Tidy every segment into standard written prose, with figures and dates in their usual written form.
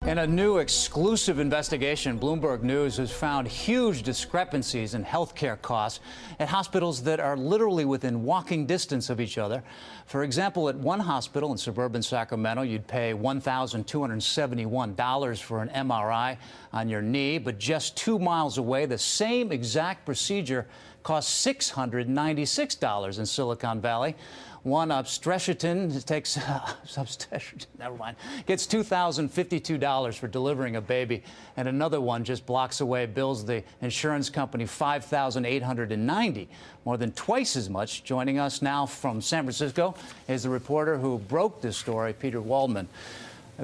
In a new exclusive investigation, Bloomberg News has found huge discrepancies in healthcare costs at hospitals that are literally within walking distance of each other. For example, at one hospital in suburban Sacramento, you'd pay $1,271 for an MRI on your knee, but just 2 miles away, the same exact procedure costs $696 in Silicon Valley. One obstetrician gets $2,052 for delivering a baby, and another one just blocks away bills the insurance company $5,890, more than twice as much. Joining us now from San Francisco is the reporter who broke this story, Peter Waldman.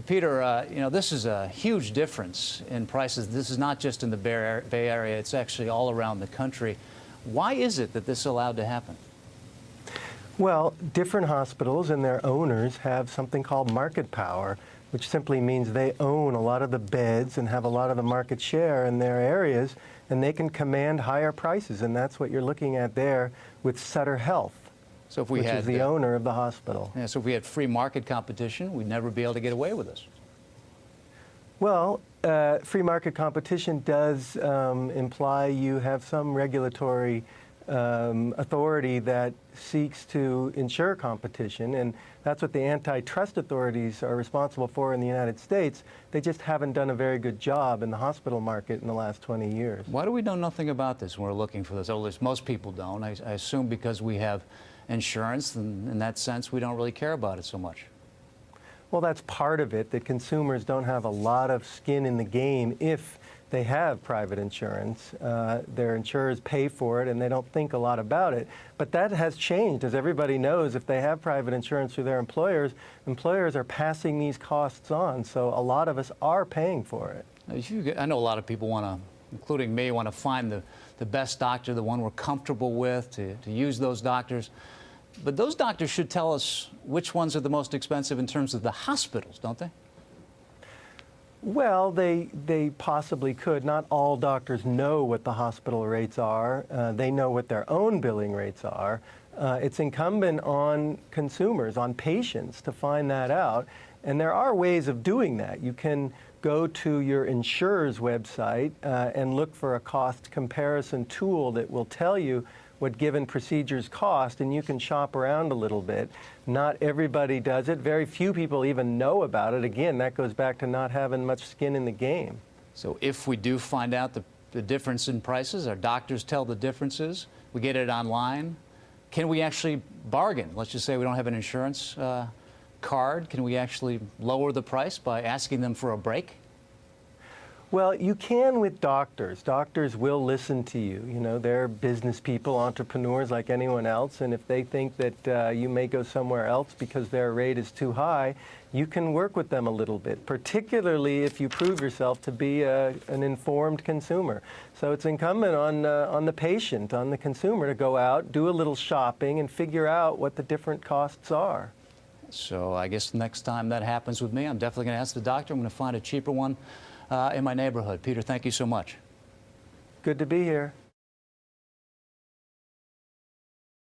Peter, this is a huge difference in prices. This is not just in the Bay Area, it's actually all around the country. Why is it that this is allowed to happen? Well, different hospitals and their owners have something called market power, which simply means they own a lot of the beds and have a lot of the market share in their areas, and they can command higher prices. And that's what you're looking at there with Sutter Health, so if we which had is the owner of the hospital. Yeah, so if we had free market competition, we'd never be able to get away with this. Well, free market competition does imply you have some regulatory authority that seeks to ensure competition, and that's what the antitrust authorities are responsible for in the United States. They just haven't done a very good job in the hospital market in the last 20 years. Why do we know nothing about this when we're looking for this? At least most people don't. I assume because we have insurance, and in that sense, we don't really care about it so much. Well, that's part of it, that consumers don't have a lot of skin in the game if they have private insurance. Their insurers pay for it, and they don't think a lot about it. But that has changed. As everybody knows, if they have private insurance through their employers, employers are passing these costs on. So a lot of us are paying for it. I know a lot of people want to, including me, want to find the best doctor, the one we're comfortable with, to use those doctors. But those doctors should tell us which ones are the most expensive in terms of the hospitals, don't they? Well, they possibly could. Not all doctors know what the hospital rates are. They know what their own billing rates are. It's incumbent on consumers, on patients, to find that out. And there are ways of doing that. You can go to your insurer's website and look for a cost comparison tool that will tell you what given procedures cost, and you can shop around a little bit. Not everybody does it. Very few people even know about it. Again, that goes back to not having much skin in the game. So if we do find out the difference in prices, our doctors tell the differences, we get it online, can we actually bargain? Let's just say we don't have an insurance card. Can we actually lower the price by asking them for a break? Well, you can with doctors. Doctors will listen to you. You know, they're business people, entrepreneurs like anyone else, and if they think that you may go somewhere else because their rate is too high, you can work with them a little bit, particularly if you prove yourself to be an informed consumer. So it's incumbent on the patient, on the consumer, to go out, do a little shopping, and figure out what the different costs are. So I guess next time that happens with me, I'm definitely going to ask the doctor. I'm going to find a cheaper one in my neighborhood. Peter, thank you so much. Good to be here.